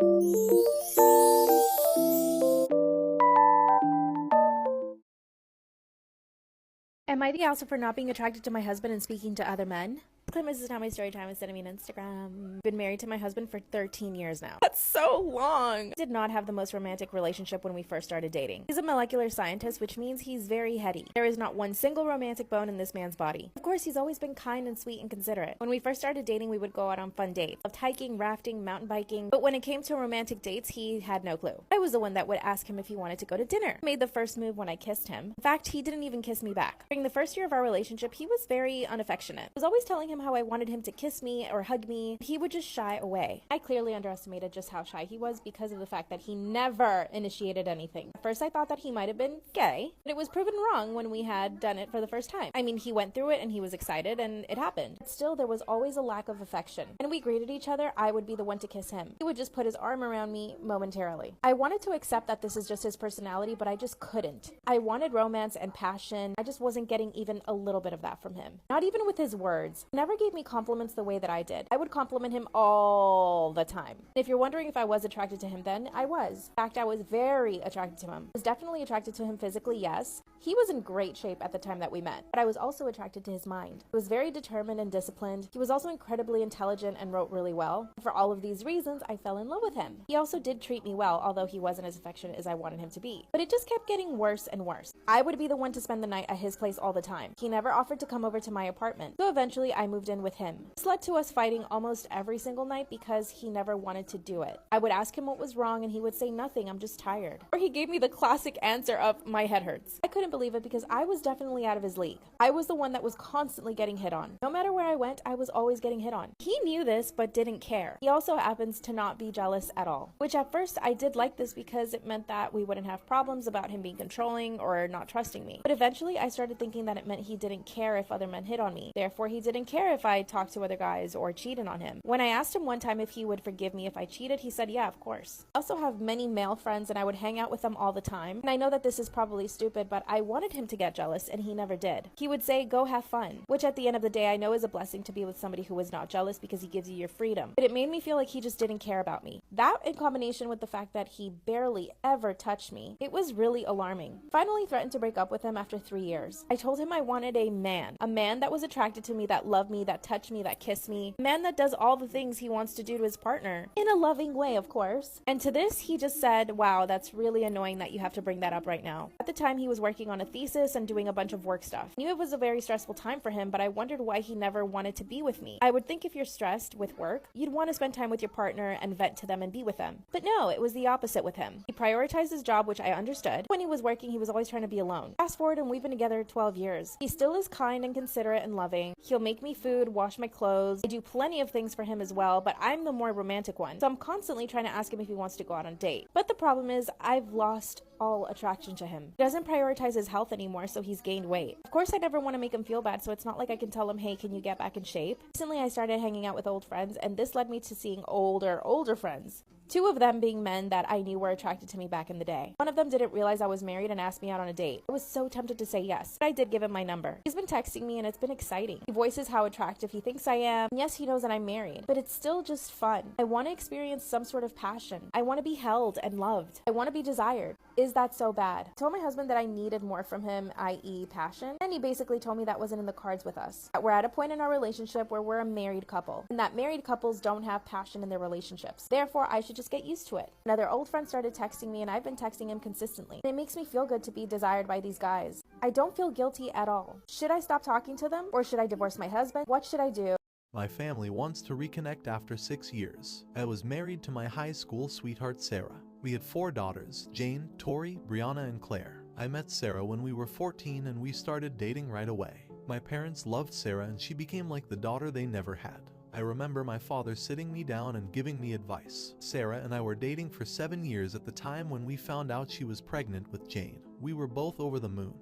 Am I the asshole for not being attracted to my husband and speaking to other men? This is not my story time. Sending me an Instagram. Been married to my husband for 13 years now. That's so long. Did not have the most romantic relationship when we first started dating. He's a molecular scientist, which means he's very heady. There is not one single romantic bone in this man's body. Of course, he's always been kind and sweet and considerate. When we first started dating, we would go out on fun dates. Loved hiking, rafting, mountain biking. But when it came to romantic dates, he had no clue. I was the one that would ask him if he wanted to go to dinner. Made the first move when I kissed him. In fact, he didn't even kiss me back. During the first year of our relationship, he was very unaffectionate. I was always telling him how I wanted him to kiss me or hug me. He would just shy away. I clearly underestimated just how shy he was because of the fact that he never initiated anything. At first I thought that he might have been gay, but it was proven wrong when we had done it for the first time. I mean, he went through it and he was excited and it happened. But still, there was always a lack of affection. When we greeted each other, I would be the one to kiss him. He would just put his arm around me momentarily. I wanted to accept that this is just his personality, but I just couldn't. I wanted romance and passion. I just wasn't getting even a little bit of that from him. Not even with his words. He never gave me compliments the way that I did. I would compliment him all the time. If you're wondering if I was attracted to him then, I was. In fact, I was very attracted to him. I was definitely attracted to him physically, yes. He was in great shape at the time that we met, but I was also attracted to his mind. He was very determined and disciplined. He was also incredibly intelligent and wrote really well. For all of these reasons, I fell in love with him. He also did treat me well, although he wasn't as affectionate as I wanted him to be. But it just kept getting worse and worse. I would be the one to spend the night at his place all the time. He never offered to come over to my apartment. So eventually I moved in with him. This led to us fighting almost every single night because he never wanted to do it. I would ask him what was wrong and he would say nothing, I'm just tired. Or he gave me the classic answer of my head hurts. I couldn't believe it because I was definitely out of his league. I was the one that was constantly getting hit on. No matter where I went, I was always getting hit on. He knew this but didn't care. He also happens to not be jealous at all. Which at first I did like this because it meant that we wouldn't have problems about him being controlling or not trusting me. But eventually I started thinking that it meant he didn't care if other men hit on me. Therefore he didn't care if I talked to other guys or cheated on him. When I asked him one time if he would forgive me if I cheated, he said, yeah, of course. I also have many male friends and I would hang out with them all the time. And I know that this is probably stupid, but I wanted him to get jealous and he never did. He would say, go have fun, which at the end of the day, I know is a blessing to be with somebody who is not jealous because he gives you your freedom. But it made me feel like he just didn't care about me. That in combination with the fact that he barely ever touched me, it was really alarming. Finally threatened to break up with him after 3 years. I told him I wanted a man that was attracted to me, that loved me, that touched me, that kissed me, a man that does all the things he wants to do to his partner, in a loving way, of course. And to this, he just said, wow, that's really annoying that you have to bring that up right now. At the time, he was working on a thesis and doing a bunch of work stuff. I knew it was a very stressful time for him, but I wondered why he never wanted to be with me. I would think if you're stressed with work, you'd want to spend time with your partner and vent to them and be with them. But no, it was the opposite with him. He prioritized his job, which I understood. When he was working, he was always trying to be alone. Fast forward and we've been together 12 years. He still is kind and considerate and loving. He'll make me food, wash my clothes. I do plenty of things for him as well, but I'm the more romantic one. So I'm constantly trying to ask him if he wants to go out on a date. But the problem is I've lost all attraction to him. He doesn't prioritize his health anymore, so he's gained weight. Of course, I never want to make him feel bad, so it's not like I can tell him, hey, can you get back in shape? Recently, I started hanging out with old friends, and this led me to seeing older friends. 2 of them being men that I knew were attracted to me back in the day. One of them didn't realize I was married and asked me out on a date. I was so tempted to say yes, but I did give him my number. He's been texting me and it's been exciting. He voices how attractive he thinks I am. And yes, he knows that I'm married, but it's still just fun. I want to experience some sort of passion. I want to be held and loved. I want to be desired. Is that so bad? I told my husband that I needed more from him, i.e. passion, and he basically told me that wasn't in the cards with us. That we're at a point in our relationship where we're a married couple, and that married couples don't have passion in their relationships. Therefore, I should just get used to it. Another old friend started texting me and I've been texting him consistently. And it makes me feel good to be desired by these guys. I don't feel guilty at all. Should I stop talking to them or should I divorce my husband? What should I do? My family wants to reconnect after 6 years. I was married to my high school sweetheart Sarah. We had 4 daughters, Jane, Tori, Brianna, and Claire. I met Sarah when we were 14 and we started dating right away. My parents loved Sarah and she became like the daughter they never had. I remember my father sitting me down and giving me advice. Sarah and I were dating for 7 years at the time when we found out she was pregnant with Jane. We were both over the moon,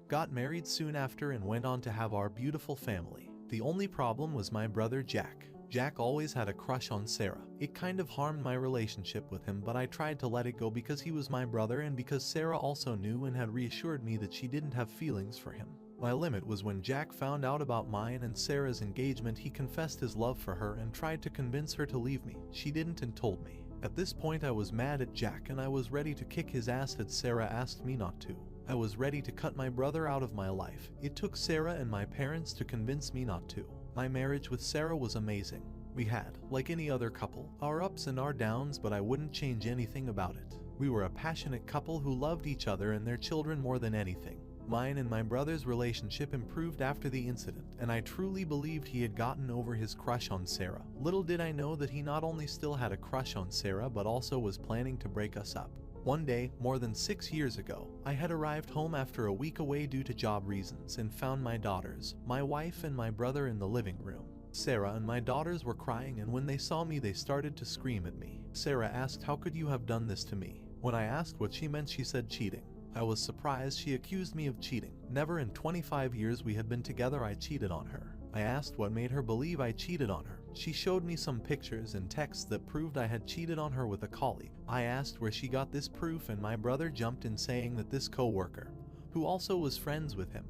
got married soon after and went on to have our beautiful family. The only problem was my brother Jack. Jack always had a crush on Sarah. It kind of harmed my relationship with him, but I tried to let it go because he was my brother and because Sarah also knew and had reassured me that she didn't have feelings for him. My limit was when Jack found out about mine and Sarah's engagement. He confessed his love for her and tried to convince her to leave me. She didn't and told me, At this point I was mad at Jack and I was ready to kick his ass had Sarah asked me not to. I was ready to cut my brother out of my life. It took Sarah and my parents to convince me not to. My marriage with Sarah was amazing. We had, like any other couple, our ups and our downs, but I wouldn't change anything about it. We were a passionate couple who loved each other and their children more than anything. Mine and my brother's relationship improved after the incident, and I truly believed he had gotten over his crush on Sarah. Little did I know that he not only still had a crush on Sarah, but also was planning to break us up. One day, more than 6 years ago, I had arrived home after a week away due to job reasons and found my daughters, my wife and my brother in the living room. Sarah and my daughters were crying, and when they saw me they started to scream at me. Sarah asked, "How could you have done this to me?" When I asked what she meant, she said cheating. I was surprised. She accused me of cheating. Never in 25 years we had been together I cheated on her. I asked what made her believe I cheated on her. She showed me some pictures and texts that proved I had cheated on her with a colleague. I asked where she got this proof, and my brother jumped in saying that this co-worker, who also was friends with him,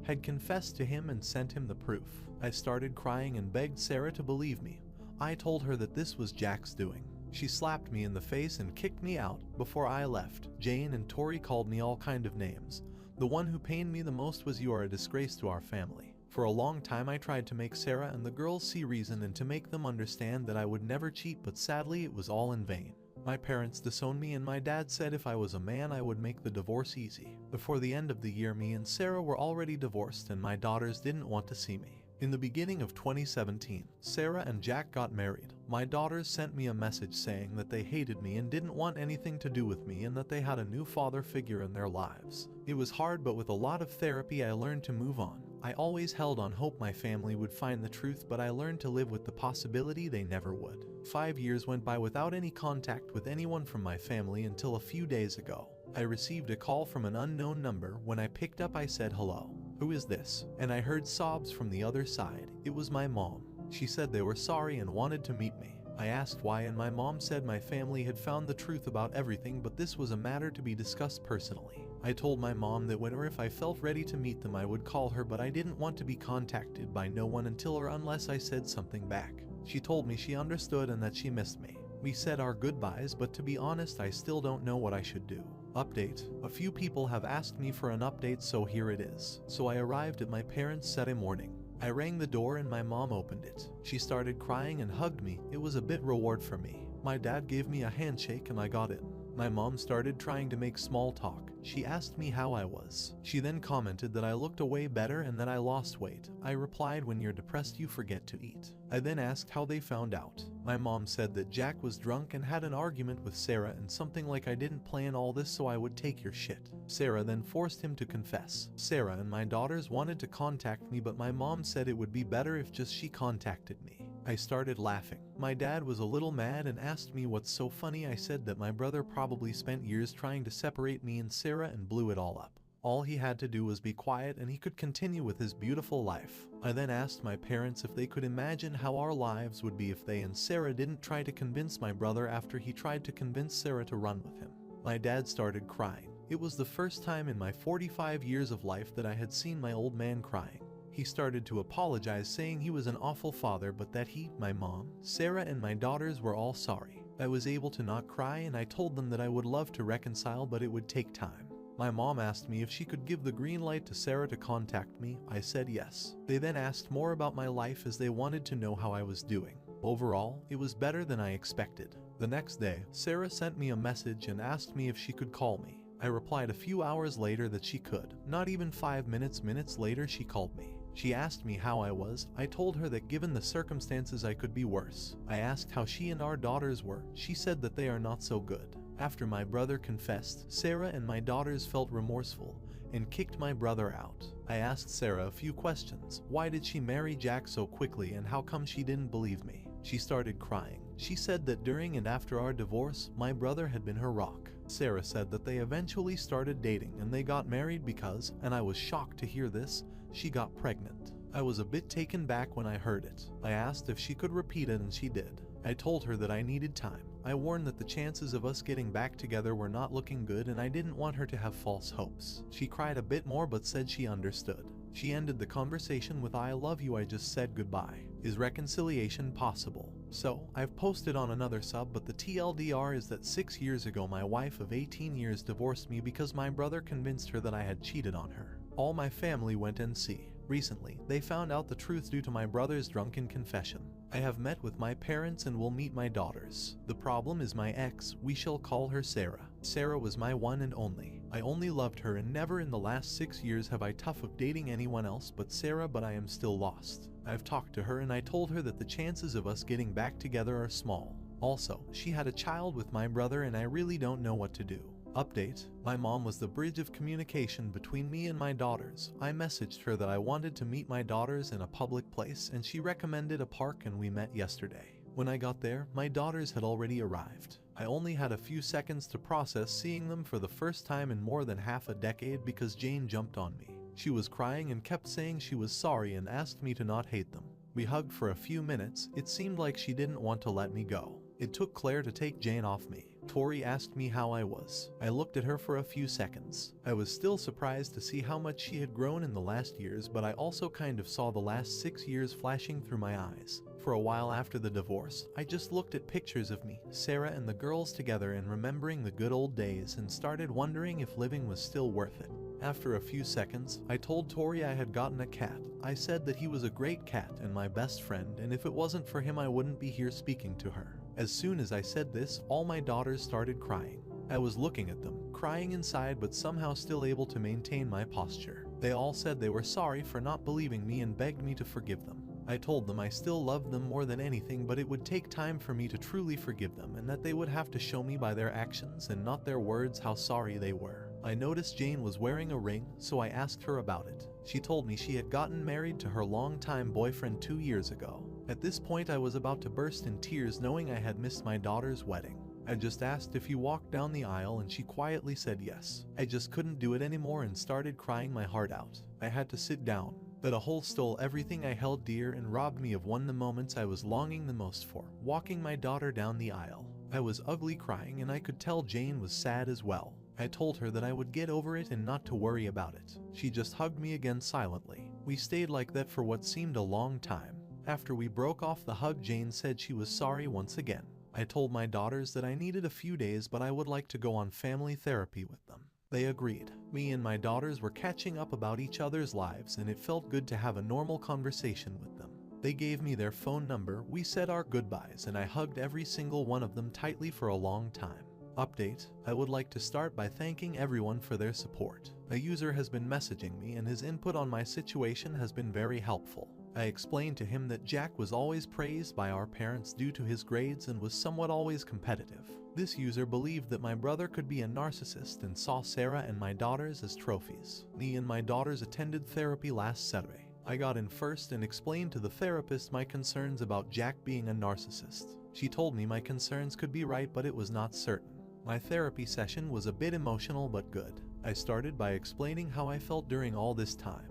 had confessed to him and sent him the proof. I started crying and begged Sarah to believe me. I told her that this was Jack's doing. She slapped me in the face and kicked me out. Before I left, Jane and Tori called me all kind of names. The one who pained me the most was, "You are a disgrace to our family." For a long time I tried to make Sarah and the girls see reason and to make them understand that I would never cheat, but sadly it was all in vain. My parents disowned me, and my dad said if I was a man I would make the divorce easy. Before the end of the year, me and Sarah were already divorced and my daughters didn't want to see me. In the beginning of 2017, Sarah and Jack got married. My daughters sent me a message saying that they hated me and didn't want anything to do with me, and that they had a new father figure in their lives. It was hard, but with a lot of therapy I learned to move on. I always held on hope my family would find the truth, but I learned to live with the possibility they never would. 5 years went by without any contact with anyone from my family until a few days ago. I received a call from an unknown number. When I picked up I said, "Hello, who is this?" And I heard sobs from the other side. It was my mom. She said they were sorry and wanted to meet me. I asked why, and my mom said my family had found the truth about everything, but this was a matter to be discussed personally. I told my mom that when or if I felt ready to meet them I would call her, but I didn't want to be contacted by no one until or unless I said something back. She told me she understood and that she missed me. We said our goodbyes, but to be honest I still don't know what I should do. Update. A few people have asked me for an update, so here it is. So I arrived at my parents' Saturday morning. I rang the door and my mom opened it. She started crying and hugged me. It was a bit reward for me. My dad gave me a handshake and I got in. My mom started trying to make small talk. She asked me how I was. She then commented that I looked way better and that I lost weight. I replied, "When you're depressed you forget to eat." I then asked how they found out. My mom said that Jack was drunk and had an argument with Sarah and something like, "I didn't plan all this so I would take your shit." Sarah then forced him to confess. Sarah and my daughters wanted to contact me, but my mom said it would be better if just she contacted me. I started laughing. My dad was a little mad and asked me what's so funny. I said that my brother probably spent years trying to separate me and Sarah and blew it all up. All he had to do was be quiet and he could continue with his beautiful life. I then asked my parents if they could imagine how our lives would be if they and Sarah didn't try to convince my brother after he tried to convince Sarah to run with him. My dad started crying. It was the first time in my 45 years of life that I had seen my old man crying. He started to apologize, saying he was an awful father, but that he, my mom, Sarah and my daughters were all sorry. I was able to not cry and I told them that I would love to reconcile, but it would take time. My mom asked me if she could give the green light to Sarah to contact me. I said yes. They then asked more about my life as they wanted to know how I was doing. Overall, it was better than I expected. The next day, Sarah sent me a message and asked me if she could call me. I replied a few hours later that she could. Not even 5 minutes later she called me. She asked me how I was. I told her that given the circumstances I could be worse. I asked how she and our daughters were. She said that they are not so good. After my brother confessed, Sarah and my daughters felt remorseful and kicked my brother out. I asked Sarah a few questions. Why did she marry Jack so quickly and how come she didn't believe me? She started crying. She said that during and after our divorce, my brother had been her rock. Sarah said that they eventually started dating and they got married because, and I was shocked to hear this, she got pregnant. I was a bit taken back when I heard it. I asked if she could repeat it and she did. I told her that I needed time. I warned that the chances of us getting back together were not looking good and I didn't want her to have false hopes. She cried a bit more but said she understood. She ended the conversation with, "I love you, I just said goodbye. Is reconciliation possible?" So, I've posted on another sub, but the TLDR is that 6 years ago my wife of 18 years divorced me because my brother convinced her that I had cheated on her. All my family went NC. Recently, they found out the truth due to my brother's drunken confession. I have met with my parents and will meet my daughters. The problem is my ex, we shall call her Sarah. Sarah was my one and only. I only loved her, and never in the last 6 years have I tough of dating anyone else but Sarah, but I am still lost. I've talked to her and I told her that the chances of us getting back together are small. Also, she had a child with my brother and I really don't know what to do. Update: my mom was the bridge of communication between me and my daughters. I messaged her that I wanted to meet my daughters in a public place and she recommended a park, and we met yesterday. When I got there, my daughters had already arrived. I only had a few seconds to process seeing them for the first time in more than half a decade because Jane jumped on me. She was crying and kept saying she was sorry and asked me to not hate them. We hugged for a few minutes. It seemed like she didn't want to let me go. It took Claire to take Jane off me. Tori asked me how I was. I looked at her for a few seconds. I was still surprised to see how much she had grown in the last years, but I also kind of saw the last 6 years flashing through my eyes. For a while after the divorce, I just looked at pictures of me, Sarah, and the girls together and remembering the good old days and started wondering if living was still worth it. After a few seconds, I told Tori I had gotten a cat. I said that he was a great cat and my best friend, and if it wasn't for him I wouldn't be here speaking to her. As soon as I said this, all my daughters started crying. I was looking at them, crying inside but somehow still able to maintain my posture. They all said they were sorry for not believing me and begged me to forgive them. I told them I still loved them more than anything, but it would take time for me to truly forgive them and that they would have to show me by their actions and not their words how sorry they were. I noticed Jane was wearing a ring, so I asked her about it. She told me she had gotten married to her longtime boyfriend 2 years ago. At this point I was about to burst in tears knowing I had missed my daughter's wedding. I just asked if he walked down the aisle and she quietly said yes. I just couldn't do it anymore and started crying my heart out. I had to sit down. That a hole stole everything I held dear and robbed me of one of the moments I was longing the most for, walking my daughter down the aisle. I was ugly crying and I could tell Jane was sad as well. I told her that I would get over it and not to worry about it. She just hugged me again silently. We stayed like that for what seemed a long time. After we broke off the hug, Jane said she was sorry once again. I told my daughters that I needed a few days but I would like to go on family therapy with them. They agreed. Me and my daughters were catching up about each other's lives and it felt good to have a normal conversation with them. They gave me their phone number, we said our goodbyes, and I hugged every single one of them tightly for a long time. Update: I would like to start by thanking everyone for their support. A user has been messaging me and his input on my situation has been very helpful. I explained to him that Jack was always praised by our parents due to his grades and was somewhat always competitive. This user believed that my brother could be a narcissist and saw Sarah and my daughters as trophies. Me and my daughters attended therapy last Saturday. I got in first and explained to the therapist my concerns about Jack being a narcissist. She told me my concerns could be right but it was not certain. My therapy session was a bit emotional but good. I started by explaining how I felt during all this time.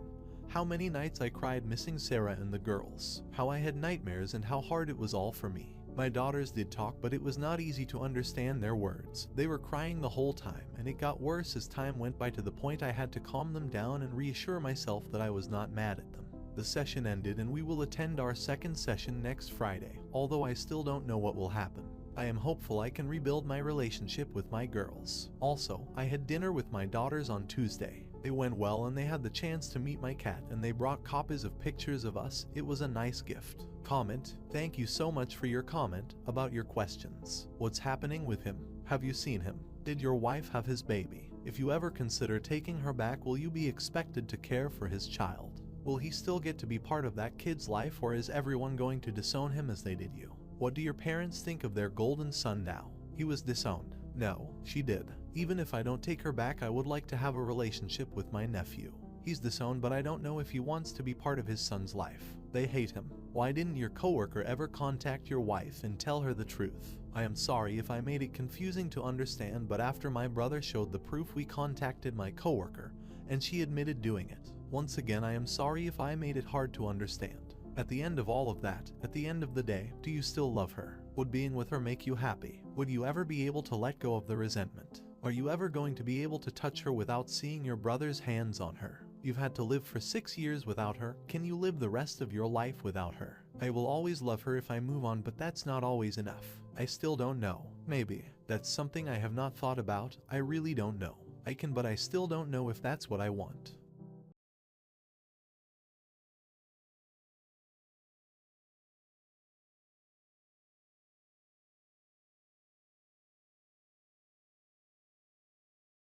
How many nights I cried missing Sarah and the girls. How I had nightmares and how hard it was all for me. My daughters did talk but it was not easy to understand their words. They were crying the whole time and it got worse as time went by to the point I had to calm them down and reassure myself that I was not mad at them. The session ended and we will attend our second session next Friday, although I still don't know what will happen. I am hopeful I can rebuild my relationship with my girls. Also, I had dinner with my daughters on Tuesday. It went well and they had the chance to meet my cat and they brought copies of pictures of us. It was a nice gift. Comment: thank you so much for your comment about your questions. What's happening with him? Have you seen him? Did your wife have his baby? If you ever consider taking her back, will you be expected to care for his child? Will he still get to be part of that kid's life, or is everyone going to disown him as they did you? What do your parents think of their golden son now? He was disowned. No, she did. Even if I don't take her back, I would like to have a relationship with my nephew. He's disowned, but I don't know if he wants to be part of his son's life. They hate him. Why didn't your coworker ever contact your wife and tell her the truth? I am sorry if I made it confusing to understand, but after my brother showed the proof, we contacted my coworker, and she admitted doing it. Once again, I am sorry if I made it hard to understand. At the end of all of that, at the end of the day, do you still love her? Would being with her make you happy? Would you ever be able to let go of the resentment? Are you ever going to be able to touch her without seeing your brother's hands on her? You've had to live for 6 years without her. Can you live the rest of your life without her? I will always love her if I move on, but that's not always enough. I still don't know. Maybe. That's something I have not thought about. I really don't know. But I still don't know if that's what I want.